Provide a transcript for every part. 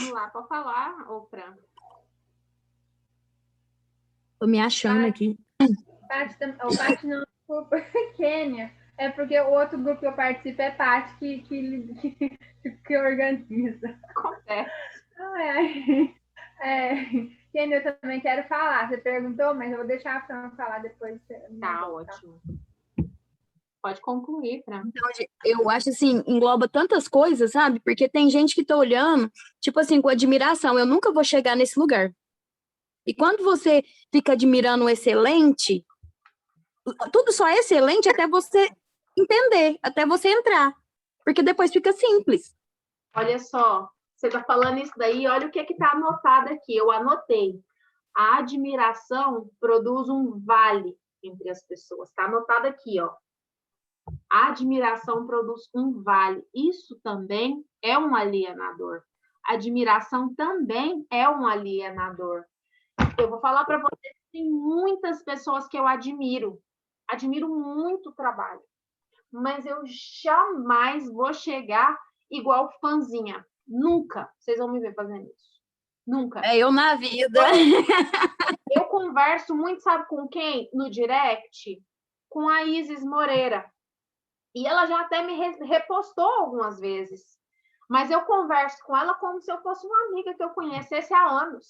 Vamos lá, pode falar, ô Fran. Tô me achando aqui. Paty não, desculpa, Kênia. É porque o outro grupo que eu participo é Paty que organiza. Acontece. Kênia, eu também quero falar. Você perguntou, mas eu vou deixar a Fran falar depois. Tá ótimo. Pode concluir, Fran. Então, eu acho assim, engloba tantas coisas, sabe? Porque tem gente que tá olhando, tipo assim, com admiração. Eu nunca vou chegar nesse lugar. E quando você fica admirando o excelente, tudo só é excelente até você entender, até você entrar. Porque depois fica simples. Olha só, você está falando isso daí, olha o que está anotado aqui. Eu anotei. A admiração produz um vale entre as pessoas. Está anotado aqui, ó. A admiração produz um vale. Isso também é um alienador. A admiração também é um alienador. Eu vou falar para vocês que tem muitas pessoas que eu admiro. Admiro muito o trabalho. Mas eu jamais vou chegar igual fãzinha. Nunca. Vocês vão me ver fazendo isso. Nunca. É eu na vida. Eu converso muito, sabe com quem? No direct? Com a Isis Moreira. E ela já até me repostou algumas vezes. Mas eu converso com ela como se eu fosse uma amiga que eu conhecesse há anos.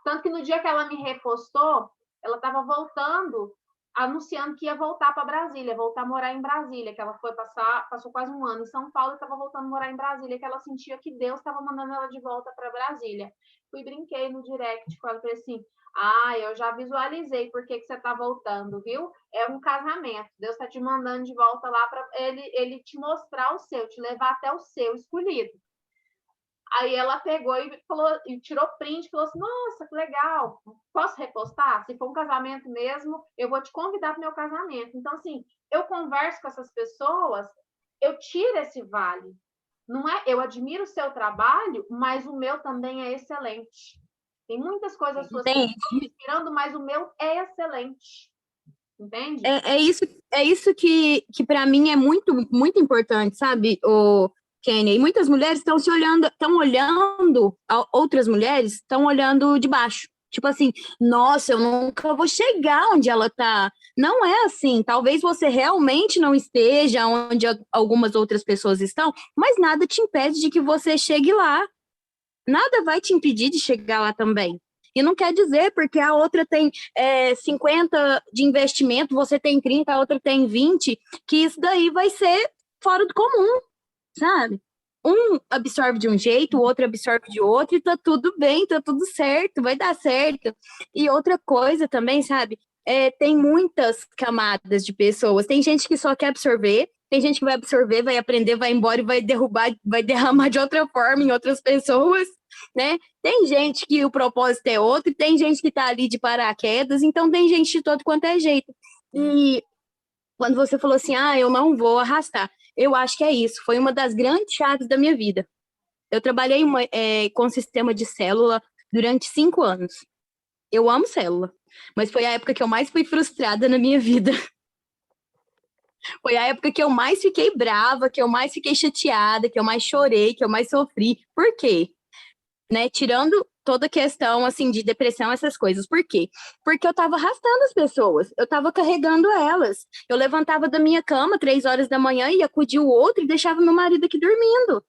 Tanto que no dia que ela me repostou, ela estava voltando, anunciando que ia voltar para Brasília, voltar a morar em Brasília, que ela passou quase um ano em São Paulo e estava voltando a morar em Brasília, que ela sentia que Deus estava mandando ela de volta para Brasília. Fui brinquei no direct com ela, falei assim, eu já visualizei por que você está voltando, viu? É um casamento, Deus está te mandando de volta lá para ele te mostrar o seu, te levar até o seu escolhido. Aí ela pegou e falou, e tirou print e falou assim, nossa, que legal, posso repostar? Se for um casamento mesmo, eu vou te convidar para o meu casamento. Então, assim, eu converso com essas pessoas, eu tiro esse vale. Não é, eu admiro o seu trabalho, mas o meu também é excelente. Tem muitas coisas suas que estão me inspirando, mas o meu é excelente. Entende? É isso que para mim é muito, muito importante, sabe, Kênia? E muitas mulheres estão olhando, outras mulheres estão olhando de baixo. Tipo assim, nossa, eu nunca vou chegar onde ela tá. Não é assim. Talvez você realmente não esteja onde algumas outras pessoas estão, mas nada te impede de que você chegue lá. Nada vai te impedir de chegar lá também. E não quer dizer porque a outra tem 50 de investimento, você tem 30, a outra tem 20, que isso daí vai ser fora do comum, sabe? Um absorve de um jeito, o outro absorve de outro, e tá tudo bem, tá tudo certo, vai dar certo. E outra coisa também, sabe? Tem muitas camadas de pessoas. Tem gente que só quer absorver, tem gente que vai absorver, vai aprender, vai embora e vai derramar de outra forma em outras pessoas, né? Tem gente que o propósito é outro, tem gente que tá ali de paraquedas, então tem gente de todo quanto é jeito. E quando você falou assim, eu não vou arrastar, eu acho que é isso, foi uma das grandes chaves da minha vida. Eu trabalhei com sistema de célula durante 5 anos. Eu amo célula, mas foi a época que eu mais fui frustrada na minha vida. Foi a época que eu mais fiquei brava, que eu mais fiquei chateada, que eu mais chorei, que eu mais sofri. Por quê? Né? Tirando toda a questão, assim, de depressão, essas coisas. Por quê? Porque eu tava arrastando as pessoas, eu tava carregando elas. Eu levantava da minha cama 3 horas da manhã, ia acudir o outro e deixava meu marido aqui dormindo.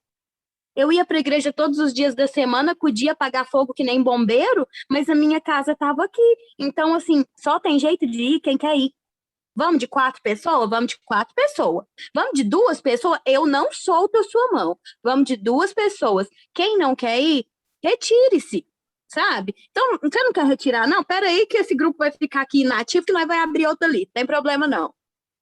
Eu ia pra igreja todos os dias da semana, acudia apagar fogo que nem bombeiro, mas a minha casa tava aqui. Então, assim, só tem jeito de ir quem quer ir. Vamos de 4 pessoas? Vamos de 4 pessoas. Vamos de 2 pessoas? Eu não solto a sua mão. Vamos de 2 pessoas. Quem não quer ir, retire-se, sabe? Então, você não quer retirar? Não, peraí que esse grupo vai ficar aqui inativo que nós vai abrir outro ali. Não tem problema não,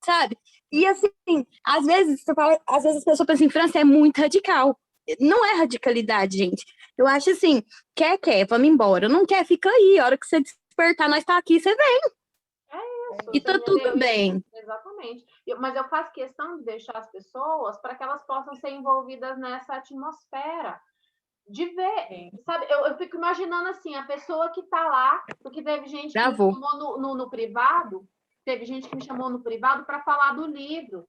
sabe? E assim, às vezes as pessoas pensam assim, França é muito radical. Não é radicalidade, gente. Eu acho assim, quer, vamos embora. Não quer, fica aí. A hora que você despertar, nós tá aqui, você vem. Isso, e tá tudo bem. Exatamente. Mas eu faço questão de deixar as pessoas para que elas possam ser envolvidas nessa atmosfera. De ver, sabe? Eu fico imaginando assim, a pessoa que está lá, porque teve gente que me chamou no privado, teve gente que me chamou no privado para falar do livro.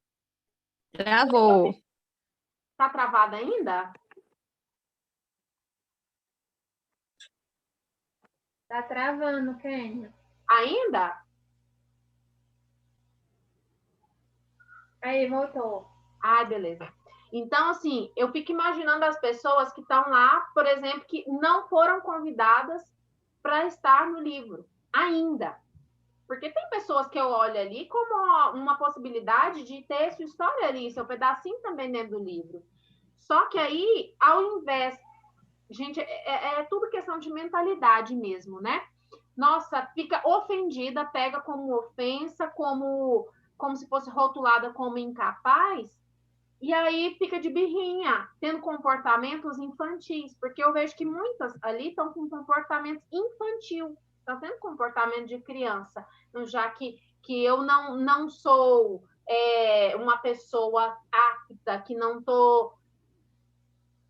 Travou. Tá travada ainda? Tá travando, Kênia. Ainda? Aí, voltou. Ah, beleza. Então, assim, eu fico imaginando as pessoas que estão lá, por exemplo, que não foram convidadas para estar no livro ainda. Porque tem pessoas que eu olho ali como uma possibilidade de ter sua história ali, seu pedacinho também dentro do livro. Só que aí, ao invés... Gente, é tudo questão de mentalidade mesmo, né? Nossa, fica ofendida, pega como ofensa, como se fosse rotulada como incapaz, e aí fica de birrinha, tendo comportamentos infantis, porque eu vejo que muitas ali estão com comportamento infantil, estão tendo comportamento de criança, já que eu não sou uma pessoa apta, que não estou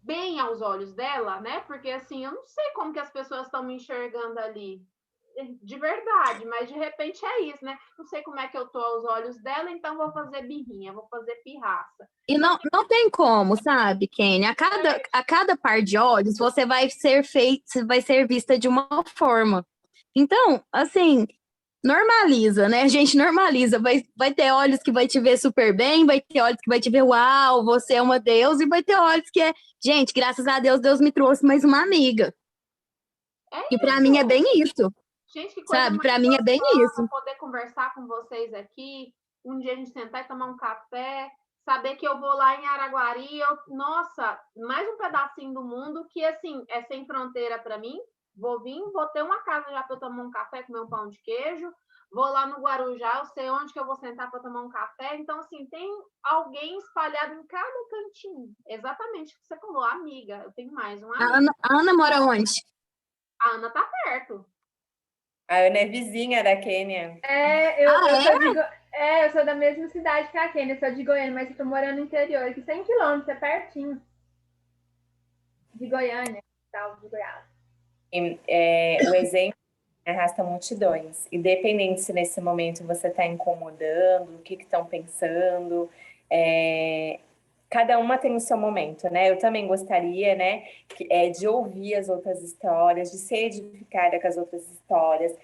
bem aos olhos dela, né? Porque assim, eu não sei como que as pessoas estão me enxergando ali, de verdade, mas de repente é isso, né? Não sei como é que eu tô aos olhos dela, então vou fazer birrinha, vou fazer pirraça. E não tem como, sabe, Kenny? A cada par de olhos, você vai ser vai ser vista de uma forma. Então, assim, normaliza, né? A gente normaliza. Vai ter olhos que vai te ver super bem, vai ter olhos que vai te ver, uau, você é uma deusa, e vai ter olhos que é, gente, graças a Deus, Deus me trouxe mais uma amiga. É E pra mim é bem isso. Gente, que coisa Sabe? mais Pra mim é bem isso. poder conversar com vocês aqui, um dia a gente sentar e tomar um café, saber que eu vou lá em Araguari, nossa, mais um pedacinho do mundo que, assim, é sem fronteira para mim. Vou vir, vou ter uma casa já para eu tomar um café, comer um pão de queijo. Vou lá no Guarujá, eu sei onde que eu vou sentar para tomar um café. Então, assim, tem alguém espalhado em cada cantinho. Exatamente o que você falou, amiga. Eu tenho mais uma amiga. A Ana mora onde? A Ana tá perto. A Ana é vizinha da Kênia. Eu sou da mesma cidade que a Kênia, eu sou de Goiânia, mas eu tô morando no interior, aqui 100 quilômetros, é pertinho. De Goiânia, tal, de Goiás. O exemplo arrasta multidões. Independente se nesse momento você está incomodando, o que estão pensando, cada uma tem o seu momento, né? Eu também gostaria, né, de ouvir as outras histórias, de ser edificada com as outras histórias,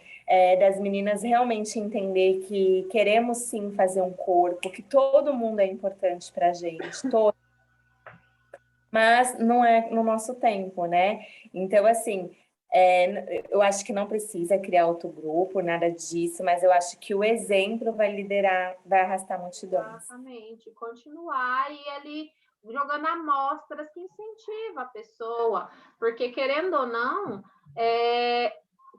das meninas realmente entender que queremos sim fazer um corpo, que todo mundo é importante para a gente, todo. Mas não é no nosso tempo, né? Então, assim, eu acho que não precisa criar outro grupo, nada disso, mas eu acho que o exemplo vai liderar, vai arrastar multidões. Exatamente, continuar e ali jogando amostras que incentiva a pessoa, porque querendo ou não,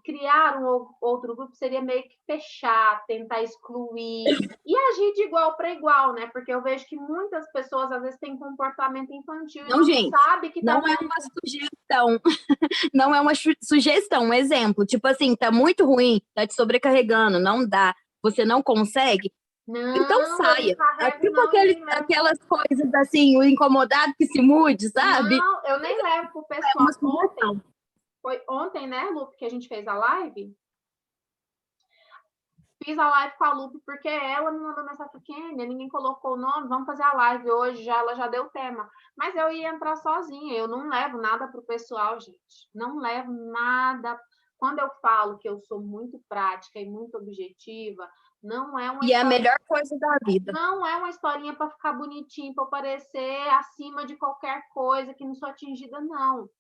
criar um outro grupo seria meio que fechar, tentar excluir e agir de igual para igual, né? Porque eu vejo que muitas pessoas às vezes têm comportamento infantil e não gente, sabe que não é uma sugestão, não é uma sugestão, um exemplo, tipo assim, tá muito ruim, tá te sobrecarregando, não dá, você não consegue, não, então saia. É tipo não, aquelas coisas assim, o incomodado que se mude, sabe? Não, eu nem levo pro pessoal. Foi ontem, né, Lupe, que a gente fez a live? Fiz a live com a Lupe porque ela me mandou mensagem pequena, ninguém colocou o nome, vamos fazer a live hoje, ela já deu o tema. Mas eu ia entrar sozinha, eu não levo nada pro pessoal, gente. Não levo nada. Quando eu falo que eu sou muito prática e muito objetiva, não é uma E é a melhor coisa da vida. Não é uma historinha para ficar bonitinho, para parecer acima de qualquer coisa, que não sou atingida, não.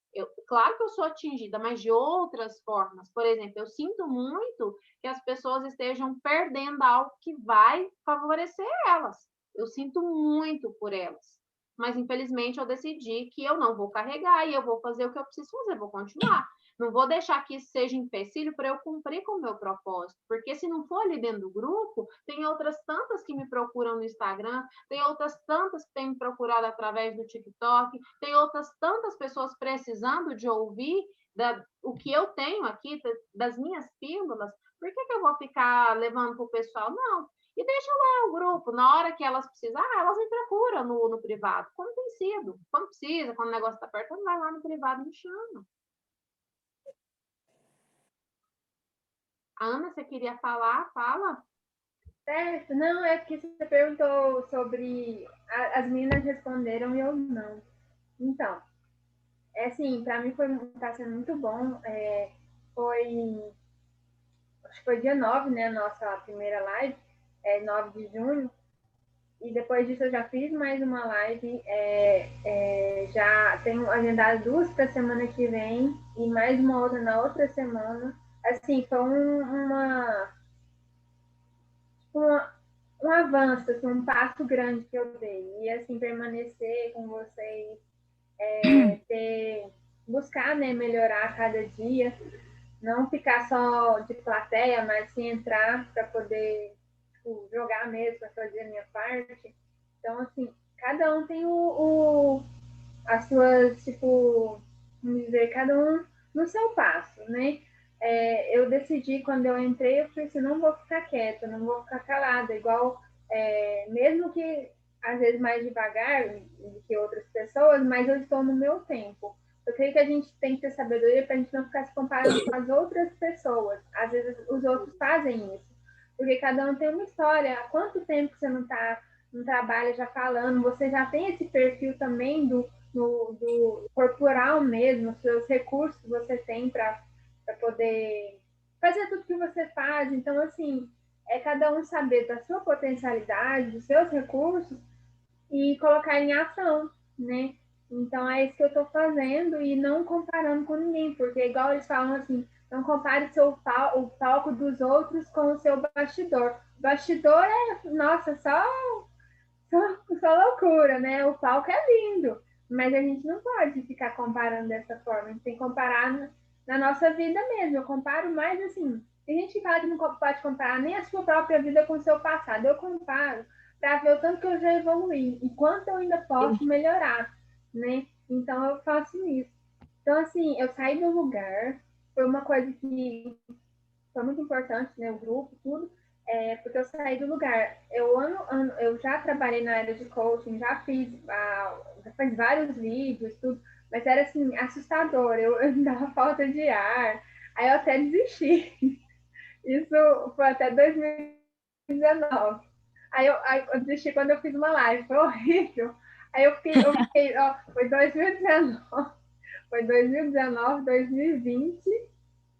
Claro que eu sou atingida, mas de outras formas. Por exemplo, eu sinto muito que as pessoas estejam perdendo algo que vai favorecer elas. Eu sinto muito por elas. Mas, infelizmente, eu decidi que eu não vou carregar e eu vou fazer o que eu preciso fazer, vou continuar. Não vou deixar que isso seja empecilho para eu cumprir com o meu propósito, porque se não for ali dentro do grupo, tem outras tantas que me procuram no Instagram, tem outras tantas que têm me procurado através do TikTok, tem outras tantas pessoas precisando de ouvir o que eu tenho aqui, das minhas pílulas. Por que eu vou ficar levando para o pessoal? Não. E deixa lá o grupo, na hora que elas precisam, elas me procuram no privado, como tem sido. Quando precisa, quando o negócio está apertando, vai lá no privado e me chama. Ana, você queria falar? Fala. Certo, não, é porque você perguntou sobre. As meninas responderam e eu não. Então, assim, para mim está sendo muito bom acho que foi dia 9, né, nossa primeira live, 9 de junho, e depois disso eu já fiz mais uma live, já tenho agendado 2 para a semana que vem, e mais uma outra na outra semana. Assim, foi um avanço, assim, um passo grande que eu dei. E assim, permanecer com vocês, buscar, né, melhorar a cada dia, não ficar só de plateia, mas sim entrar para poder, tipo, jogar mesmo, para fazer a minha parte. Então, assim, cada um tem as suas, tipo, vamos dizer, cada um no seu passo, né? Eu decidi, quando eu entrei, eu falei assim, não vou ficar quieta, não vou ficar calada, igual, mesmo que às vezes mais devagar do que outras pessoas, mas eu estou no meu tempo. Eu creio que a gente tem que ter sabedoria para a gente não ficar se comparando com as outras pessoas. Às vezes os outros fazem isso, porque cada um tem uma história. Há quanto tempo você não trabalha já falando? Você já tem esse perfil também do corporal mesmo, os seus recursos que você tem para poder fazer tudo que você faz. Então, assim, cada um saber da sua potencialidade, dos seus recursos e colocar em ação, né? Então, é isso que eu estou fazendo e não comparando com ninguém, porque, igual eles falam assim, não compare o palco dos outros com o seu bastidor. O bastidor nossa, só loucura, né? O palco é lindo, mas a gente não pode ficar comparando dessa forma. A gente tem que comparar na nossa vida mesmo. Eu comparo mais assim. Tem gente que fala que não pode comparar nem a sua própria vida com o seu passado. Eu comparo para ver o tanto que eu já evoluí e quanto eu ainda posso melhorar, né? Então eu faço isso. Então, assim, eu saí do lugar, foi uma coisa que foi muito importante, né? O grupo, tudo, porque eu saí do lugar. Eu já trabalhei na área de coaching, já fiz vários vídeos, tudo, mas era assim, assustador. Eu me dava falta de ar, aí eu até desisti. Isso foi até 2019. Aí eu desisti quando eu fiz uma live, foi horrível. Aí eu fiquei, ó, foi 2019, 2020.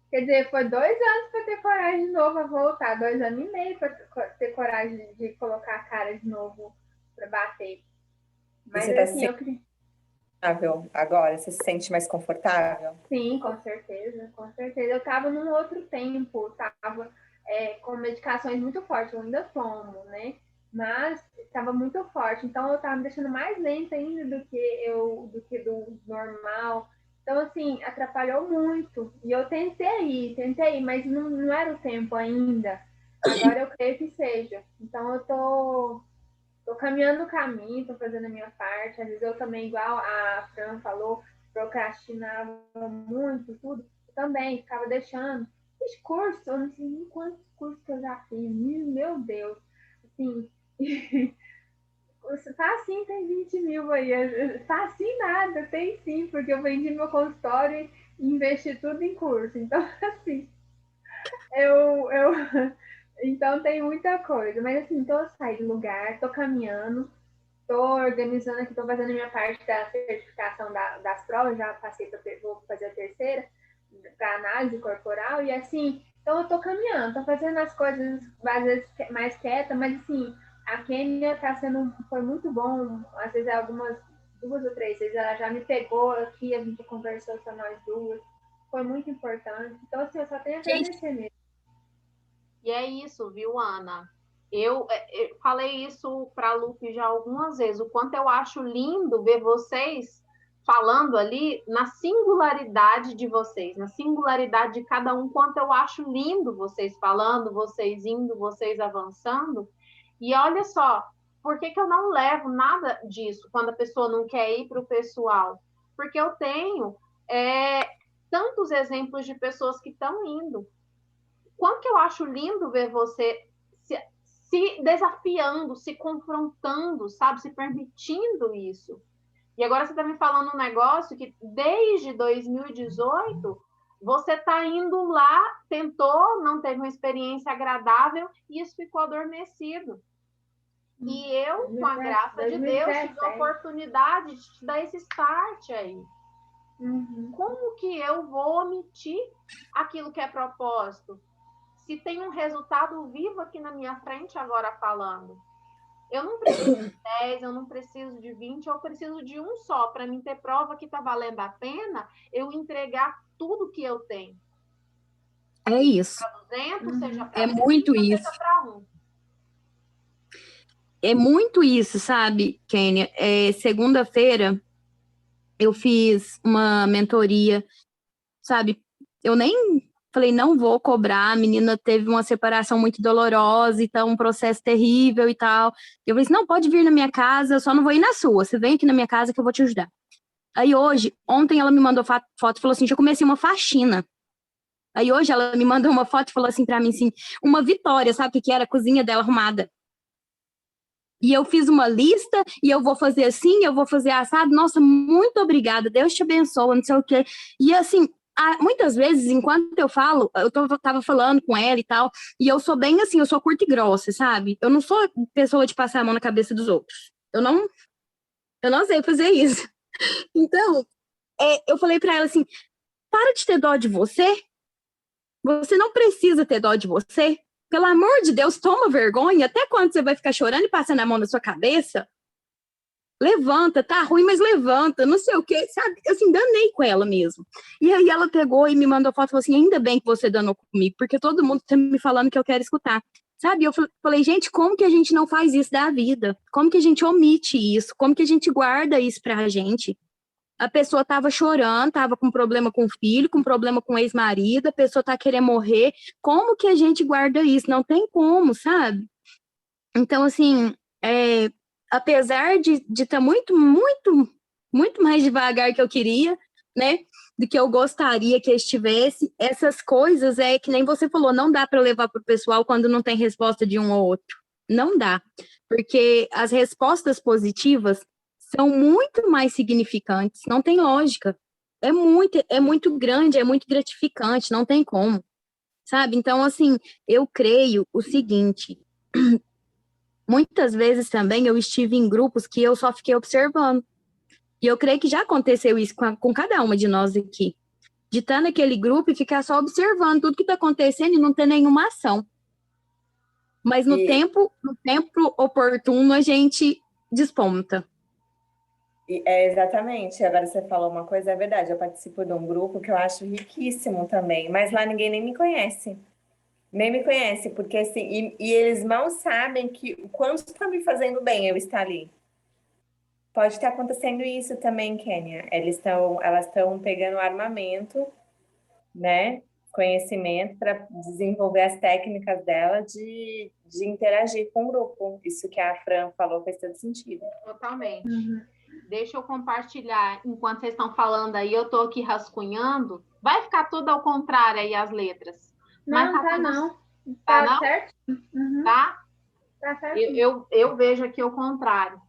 Quer dizer, foi 2 anos para ter coragem de novo a voltar, 2 anos e meio para ter coragem de colocar a cara de novo para bater. E Mas você está assim, eu queria. confortável agora? Você se sente mais confortável? Sim, com certeza, com certeza. Eu estava num outro tempo, estava com medicações muito fortes, eu ainda tomo, né? Mas estava muito forte, então eu estava me deixando mais lenta ainda do que do normal. Então, assim, atrapalhou muito. E eu tentei, mas não era o tempo ainda. Agora eu creio que seja. Então, eu tô caminhando o caminho, tô fazendo a minha parte. Às vezes eu também, igual a Fran falou, procrastinava muito, tudo. Eu também ficava deixando. Fiz curso, eu não sei nem quantos cursos que eu já fiz. Meu Deus. Assim, tá assim, tem 20 mil aí. Tá assim nada, tem sim, porque eu vendi meu consultório e investi tudo em curso. Então, assim, eu então tem muita coisa. Mas assim, tô saindo do lugar, tô caminhando, tô organizando aqui, tô fazendo a minha parte da certificação das provas, já passei, vou fazer a terceira, para análise corporal, e assim, então eu tô caminhando, tô fazendo as coisas às vezes mais quieta, mas assim, a Kênia foi muito bom, às vezes algumas 2 ou 3 vezes ela já me pegou aqui, a gente conversou só nós duas, foi muito importante. Então, assim, eu só tenho a Gente, agradecer mesmo. E é isso, viu, Ana? Eu falei isso para a Lupe já algumas vezes, o quanto eu acho lindo ver vocês falando ali na singularidade de vocês, na singularidade de cada um, quanto eu acho lindo vocês falando, vocês indo, vocês avançando. E olha só, por que eu não levo nada disso quando a pessoa não quer ir para o pessoal? Porque eu tenho tantos exemplos de pessoas que estão indo. Quanto que eu acho lindo ver você se desafiando, se confrontando, sabe? Se permitindo isso. E agora você está me falando um negócio que desde 2018 você está indo lá, tentou, não teve uma experiência agradável e isso ficou adormecido. E eu, com a graça de Deus, tive a oportunidade de te dar esse start aí. Como que eu vou omitir aquilo que é propósito? Se tem um resultado vivo aqui na minha frente agora falando. Eu não preciso de 10, eu não preciso de 20, eu preciso de um só, para mim ter prova que está valendo a pena eu entregar tudo que eu tenho. É isso. Para 200, seja para É muito isso. seja para 1. É muito isso, sabe, Kênia? Segunda-feira eu fiz uma mentoria, sabe? Eu nem falei, não vou cobrar, a menina teve uma separação muito dolorosa, então um processo terrível e tal. Eu falei assim, não, pode vir na minha casa, eu só não vou ir na sua, você vem aqui na minha casa que eu vou te ajudar. Aí ontem ela me mandou foto e falou assim, já comecei uma faxina. Aí hoje ela me mandou uma foto e falou assim pra mim, assim, uma vitória, sabe o que era? A cozinha dela arrumada. E eu fiz uma lista, e eu vou fazer assim, eu vou fazer assado. Nossa, muito obrigada, Deus te abençoe, não sei o quê. E assim, muitas vezes, enquanto eu falo, tava falando com ela e tal, e eu sou bem assim, eu sou curta e grossa, sabe? Eu não sou pessoa de passar a mão na cabeça dos outros. Eu não sei fazer isso. Então, eu falei pra ela assim, para de ter dó de você. Você não precisa ter dó de você. Pelo amor de Deus, toma vergonha. Até quando você vai ficar chorando e passando a mão na sua cabeça? Levanta, tá ruim, mas levanta, não sei o quê, sabe? Assim, danei com ela mesmo. E aí ela pegou e me mandou foto e falou assim, ainda bem que você danou comigo, porque todo mundo tá me falando que eu quero escutar. Sabe? Eu falei, gente, como que a gente não faz isso da vida? Como que a gente omite isso? Como que a gente guarda isso pra gente? A pessoa estava chorando, estava com problema com o filho, com problema com o ex-marido, a pessoa está querendo morrer. Como que a gente guarda isso? Não tem como, sabe? Então, assim, apesar de estar muito, muito, muito mais devagar que eu queria, né? Do que eu gostaria que estivesse, essas coisas que nem você falou, não dá para levar para o pessoal quando não tem resposta de um ou outro. Não dá. Porque as respostas positivas são muito mais significantes, não tem lógica. É muito grande, é muito gratificante, não tem como, sabe? Então, assim, eu creio o seguinte, muitas vezes também eu estive em grupos que eu só fiquei observando, e eu creio que já aconteceu isso com cada uma de nós aqui, de estar naquele grupo e ficar só observando tudo que está acontecendo e não ter nenhuma ação. Mas no tempo oportuno a gente desponta. Exatamente, agora você falou uma coisa, é verdade, eu participo de um grupo que eu acho riquíssimo também, mas lá ninguém nem me conhece, porque assim, e eles mal sabem que o quanto está me fazendo bem eu estar ali. Pode estar acontecendo isso também, Kênia, elas estão pegando armamento, né, conhecimento para desenvolver as técnicas dela de interagir com o grupo, isso que a Fran falou faz todo sentido. Totalmente. Deixa eu compartilhar, enquanto vocês estão falando aí, eu estou aqui rascunhando. Vai ficar tudo ao contrário aí, as letras. Não, mas tá não. Tá Tá não? certo? Tá? Tá certo. Eu vejo aqui o contrário.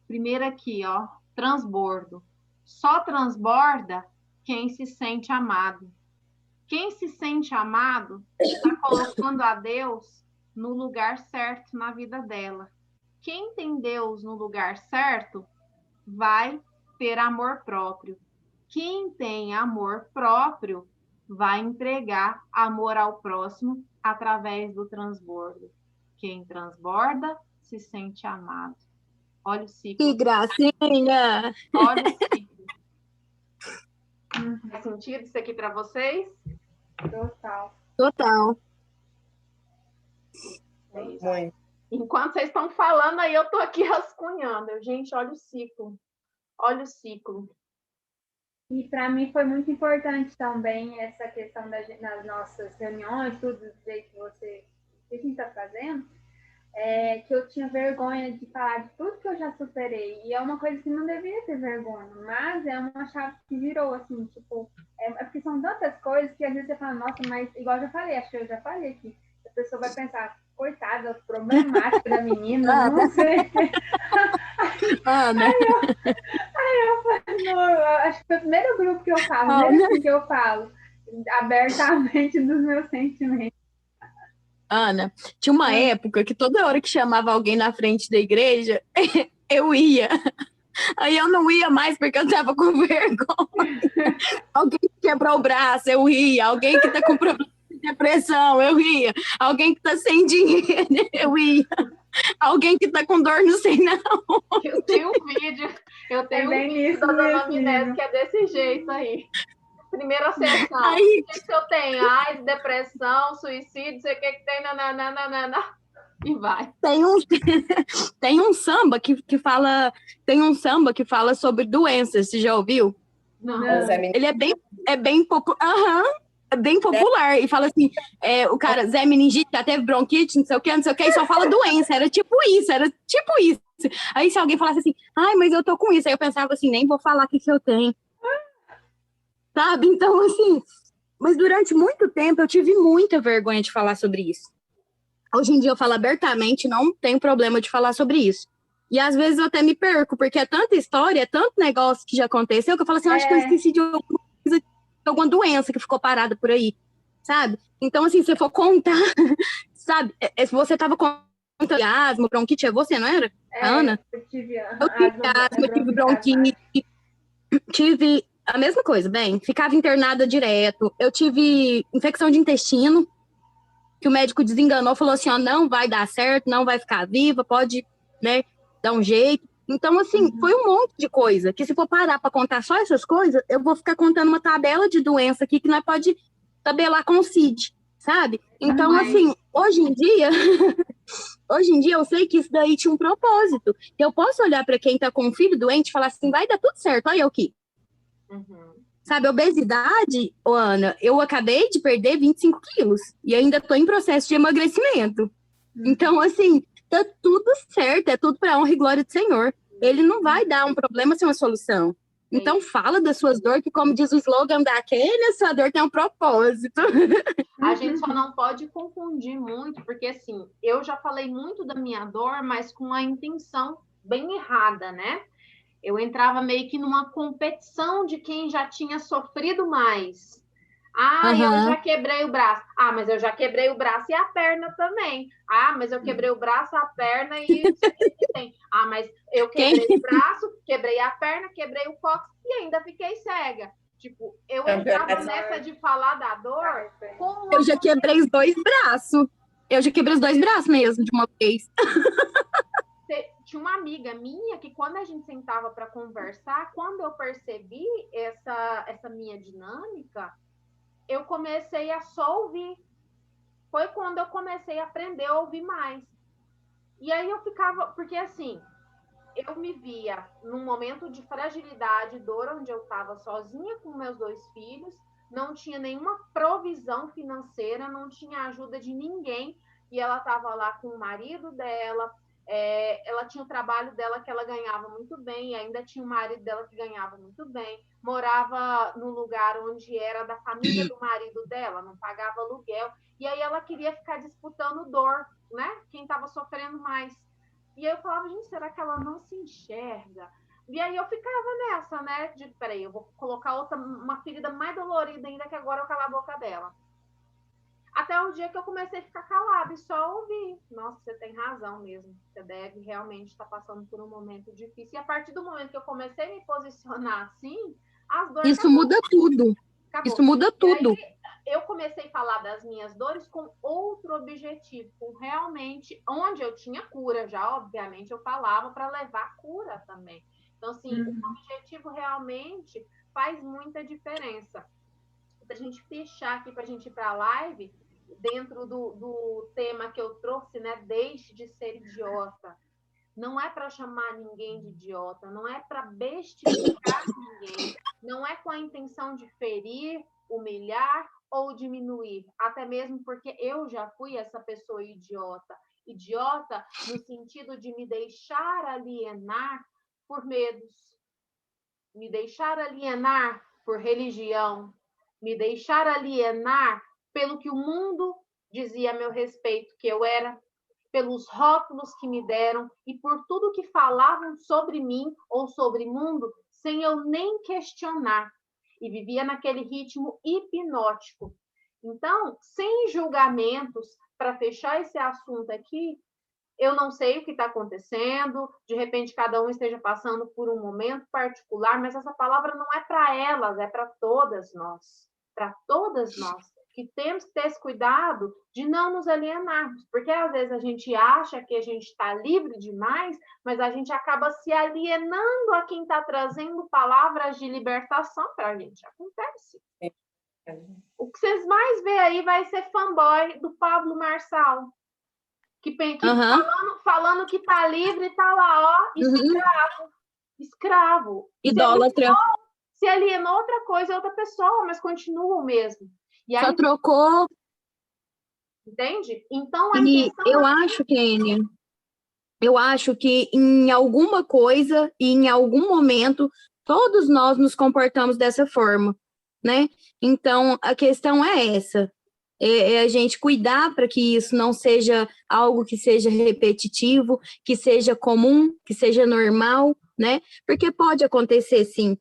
Primeiro aqui, ó, transbordo. Só transborda quem se sente amado. Quem se sente amado está colocando a Deus no lugar certo na vida dela. Quem tem Deus no lugar certo vai ter amor próprio. Quem tem amor próprio vai entregar amor ao próximo através do transbordo. Quem transborda se sente amado. Olha o ciclo. Que gracinha! Olha o ciclo. Faz sentido isso aqui para vocês? Total. É isso. Muito. Enquanto vocês estão falando, aí eu estou aqui rascunhando. Gente, olha o ciclo. Olha o ciclo. E para mim foi muito importante também essa questão nas nossas reuniões, tudo do jeito que a gente está fazendo, que eu tinha vergonha de falar de tudo que eu já superei. E é uma coisa que não deveria ter vergonha, mas é uma chave que virou, assim, tipo, porque são tantas coisas que às vezes você fala, nossa, mas igual eu já falei, acho que eu já falei aqui, a pessoa vai pensar, coitada, problemática da menina, não sei. Ana. Aí eu falei, não, eu acho que foi o primeiro grupo que eu falo, mesmo assim que eu falo abertamente dos meus sentimentos. Ana, tinha uma época que toda hora que chamava alguém na frente da igreja, eu ia. Aí eu não ia mais porque eu tava com vergonha. Alguém que quebrou o braço, eu ria. Alguém que tá com problema de depressão, eu ria. Alguém que tá sem dinheiro, eu ia. Alguém que tá com dor, não sei não. Eu tenho um vídeo da Dona Minés que é desse jeito aí. Primeira sessão. Aí, O que eu tenho? AIDS, depressão, suicídio, sei o que tem, nananana. E vai. tem um samba que fala. Tem um samba que fala sobre doenças, você já ouviu? Não. Ele é bem popular. É bem popular. E fala assim: o cara, Zé Meningite, já teve bronquite, não sei o que, e só fala doença. Era tipo isso. Aí se alguém falasse assim, ai, mas eu tô com isso. Aí eu pensava assim, nem vou falar o que eu tenho. Sabe? Então, assim, mas durante muito tempo eu tive muita vergonha de falar sobre isso. Hoje em dia eu falo abertamente, não tenho problema de falar sobre isso. E às vezes eu até me perco, porque é tanta história, é tanto negócio que já aconteceu, que eu falo assim, acho que eu esqueci de alguma coisa, de alguma doença que ficou parada por aí, sabe? Então, assim, se você for contar, sabe? Se você tava contando asma, bronquite, é você, não era? Ana? Eu tive asma, eu tive bronquite, tive a mesma coisa, bem, ficava internada direto. Eu tive infecção de intestino, que o médico desenganou, falou assim, ó, não vai dar certo, não vai ficar viva, pode, né, dar um jeito. Então, assim, foi um monte de coisa, que se for parar para contar só essas coisas, eu vou ficar contando uma tabela de doença aqui que nós pode tabelar com o CID, sabe? Então, assim, hoje em dia eu sei que isso daí tinha um propósito. Eu posso olhar para quem tá com um filho doente e falar assim, vai dar tudo certo, olha eu aqui. Sabe, obesidade, Ana, eu acabei de perder 25 quilos e ainda estou em processo de emagrecimento. Então, assim, tá tudo certo, é tudo para honra e glória do Senhor. Ele não vai dar um problema sem uma solução. Então, fala das suas dores, que como diz o slogan daquele, a sua dor tem um propósito. A gente só não pode confundir muito, porque, assim, eu já falei muito da minha dor, mas com a intenção bem errada, né? Eu entrava meio que numa competição de quem já tinha sofrido mais. Eu já quebrei o braço. Mas eu já quebrei o braço e a perna também. Mas eu quebrei o braço, a perna e isso aqui que tem. Mas eu quebrei o braço, quebrei a perna, quebrei o cóccix e ainda fiquei cega. Tipo, eu entrava nessa de falar da dor com Eu já quebrei os dois braços. Eu já quebrei os dois braços mesmo, de uma vez. Tinha uma amiga minha que quando a gente sentava para conversar, quando eu percebi essa minha dinâmica, eu comecei a só ouvir. Foi quando eu comecei a aprender a ouvir mais. E aí eu ficava, porque assim, eu me via num momento de fragilidade, dor, onde eu estava sozinha com meus 2 filhos, não tinha nenhuma provisão financeira, não tinha ajuda de ninguém, e ela estava lá com o marido dela, ela tinha o trabalho dela que ela ganhava muito bem, e ainda tinha o marido dela que ganhava muito bem, morava num lugar onde era da família do marido dela, não pagava aluguel, e aí ela queria ficar disputando dor, né? Quem estava sofrendo mais. E aí eu falava, gente, será que ela não se enxerga? E aí eu ficava nessa, né? De, peraí, eu vou colocar uma ferida mais dolorida ainda, que agora eu calar a boca dela. Até o dia que eu comecei a ficar calada e só ouvir. Nossa, você tem razão mesmo. Você deve realmente estar passando por um momento difícil. E a partir do momento que eu comecei a me posicionar assim, as dores... Isso muda tudo. Acabou. Isso muda tudo. Aí, eu comecei a falar das minhas dores com outro objetivo, com realmente, onde eu tinha cura já, obviamente, eu falava para levar cura também. Então, assim, o objetivo realmente faz muita diferença. Para a gente fechar aqui, para a gente ir para a live, dentro do tema que eu trouxe, né? Deixe de ser idiota. Não é para chamar ninguém de idiota, não é para bestificar ninguém, não é com a intenção de ferir, humilhar ou diminuir, até mesmo porque eu já fui essa pessoa idiota. Idiota no sentido de me deixar alienar por medos, me deixar alienar por religião, me deixar alienar pelo que o mundo dizia a meu respeito que eu era, pelos rótulos que me deram e por tudo que falavam sobre mim ou sobre o mundo, sem eu nem questionar. E vivia naquele ritmo hipnótico. Então, sem julgamentos, para fechar esse assunto aqui, eu não sei o que está acontecendo, de repente cada um esteja passando por um momento particular, mas essa palavra não é para elas, é para todas nós, que temos que ter esse cuidado de não nos alienarmos, porque às vezes a gente acha que a gente está livre demais, mas a gente acaba se alienando a quem está trazendo palavras de libertação para a gente. Acontece. O que vocês mais vê aí vai ser fanboy do Pablo Marçal, que falando que tá livre, tá lá, ó, escravo. Idólatra. Se alienou outra coisa, é outra pessoa, mas continua o mesmo. E aí, Só trocou. Entende? Então, a E intenção eu acho que em alguma coisa e em algum momento, todos nós nos comportamos dessa forma, né? Então, a questão é essa. É a gente cuidar para que isso não seja algo que seja repetitivo, que seja comum, que seja normal, né? Porque pode acontecer, sim.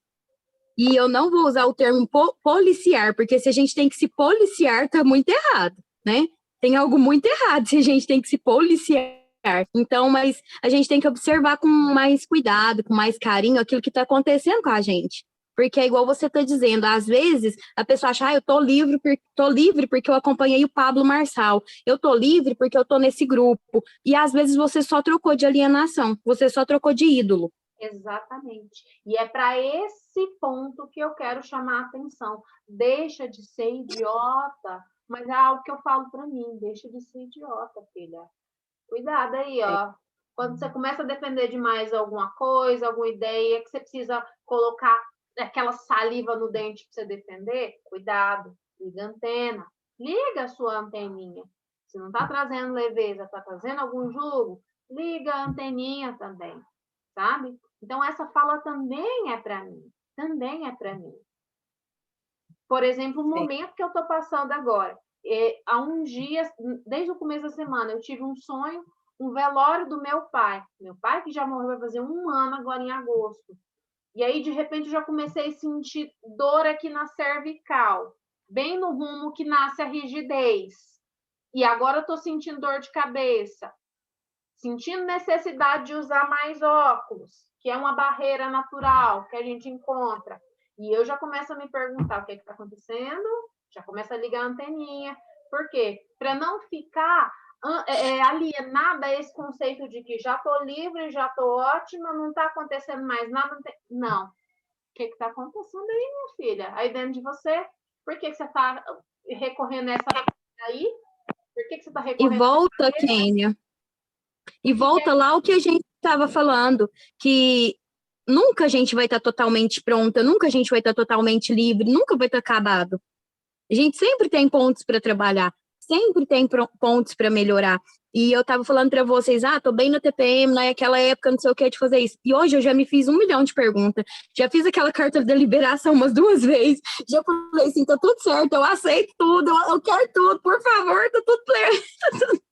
E eu não vou usar o termo policiar, porque se a gente tem que se policiar, tá muito errado, né? Tem algo muito errado se a gente tem que se policiar. Então, mas a gente tem que observar com mais cuidado, com mais carinho, aquilo que está acontecendo com a gente. Porque é igual você está dizendo, às vezes a pessoa acha, eu tô livre porque eu acompanhei o Pablo Marçal, eu tô livre porque eu tô nesse grupo. E às vezes você só trocou de alienação, você só trocou de ídolo. Exatamente. E é para esse ponto que eu quero chamar a atenção. Deixa de ser idiota, mas é algo que eu falo para mim, deixa de ser idiota, filha. Cuidado aí, ó. Quando você começa a defender demais alguma coisa, alguma ideia, que você precisa colocar aquela saliva no dente para você defender, cuidado, liga a antena, liga a sua anteninha. Se não está trazendo leveza, está trazendo algum julgo, liga a anteninha também, sabe? Então, essa fala também é para mim, Por exemplo, o momento que eu estou passando agora. Há uns dias, desde o começo da semana, eu tive um sonho, um velório do meu pai. Meu pai, que já morreu, vai fazer 1 ano agora em agosto. E aí, de repente, eu já comecei a sentir dor aqui na cervical, bem no rumo que nasce a rigidez. E agora eu estou sentindo dor de cabeça, sentindo necessidade de usar mais óculos, que é uma barreira natural que a gente encontra. E eu já começo a me perguntar o que está acontecendo, já começo a ligar a anteninha. Por quê? Para não ficar alienada a esse conceito de que já estou livre, já estou ótima, não está acontecendo mais nada. Não. O que está acontecendo aí, minha filha? Aí dentro de você? Por que você está recorrendo a essa aí? Por que você está recorrendo? E volta, Kênia. E volta lá o que a gente estava falando, que nunca a gente vai estar totalmente pronta, nunca a gente vai estar totalmente livre, nunca vai estar acabado. A gente sempre tem pontos para trabalhar, sempre tem pontos para melhorar. E eu estava falando para vocês, tô bem no TPM, naquela época, não sei o que, de fazer isso. E hoje eu já me fiz 1 milhão de perguntas. Já fiz aquela carta da liberação umas 2 vezes. Já falei assim, tá tudo certo, eu aceito tudo, eu quero tudo, por favor, tá tudo certo.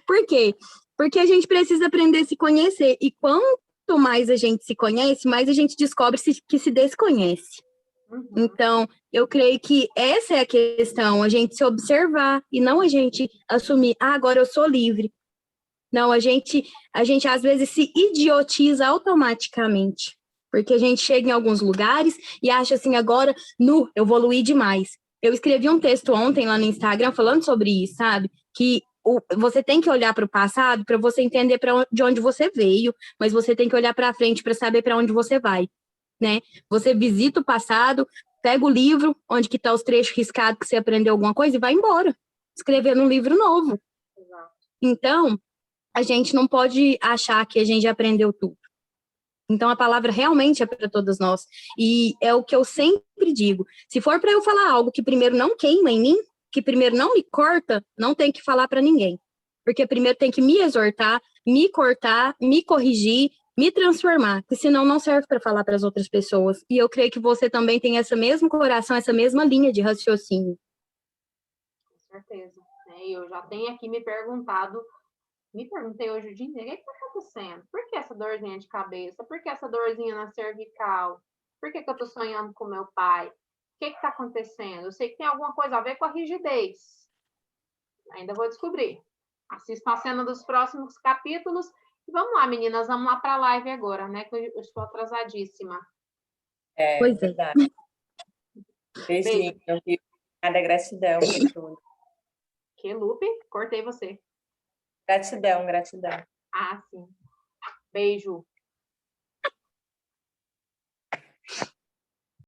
Por quê? Porque a gente precisa aprender a se conhecer. E quanto mais a gente se conhece, mais a gente descobre que se desconhece. Então, eu creio que essa é a questão, a gente se observar e não a gente assumir, agora eu sou livre. Não, a gente às vezes se idiotiza automaticamente, porque a gente chega em alguns lugares e acha assim, agora, eu evoluí demais. Eu escrevi um texto ontem lá no Instagram falando sobre isso, sabe? Que você tem que olhar para o passado para você entender de onde você veio, mas você tem que olhar para frente para saber para onde você vai. Né? Você visita o passado, pega o livro, onde que tá os trechos riscados que você aprendeu alguma coisa e vai embora, escrevendo um livro novo. Exato. Então, a gente não pode achar que a gente já aprendeu tudo. Então, a palavra realmente é para todos nós. E é o que eu sempre digo. Se for para eu falar algo que primeiro não queima em mim, que primeiro não me corta, não tem que falar para ninguém. Porque primeiro tem que me exortar, me cortar, me corrigir, me transformar, porque senão não serve para falar para as outras pessoas. E eu creio que você também tem esse mesmo coração, essa mesma linha de raciocínio. Com certeza. Eu já tenho aqui me perguntei hoje o dia inteiro, o que está acontecendo? Por que essa dorzinha de cabeça? Por que essa dorzinha na cervical? Por que eu estou sonhando com meu pai? O que está acontecendo? Eu sei que tem alguma coisa a ver com a rigidez. Ainda vou descobrir. Assistam a cena dos próximos capítulos. E vamos lá, meninas, vamos lá para a live agora, né? Que eu estou atrasadíssima. Pois é. Verdade. Beijinho, Beijo. viu? Nada, gratidão por tudo. Que Lupe? Cortei você. Gratidão, gratidão. Ah, sim. Beijo.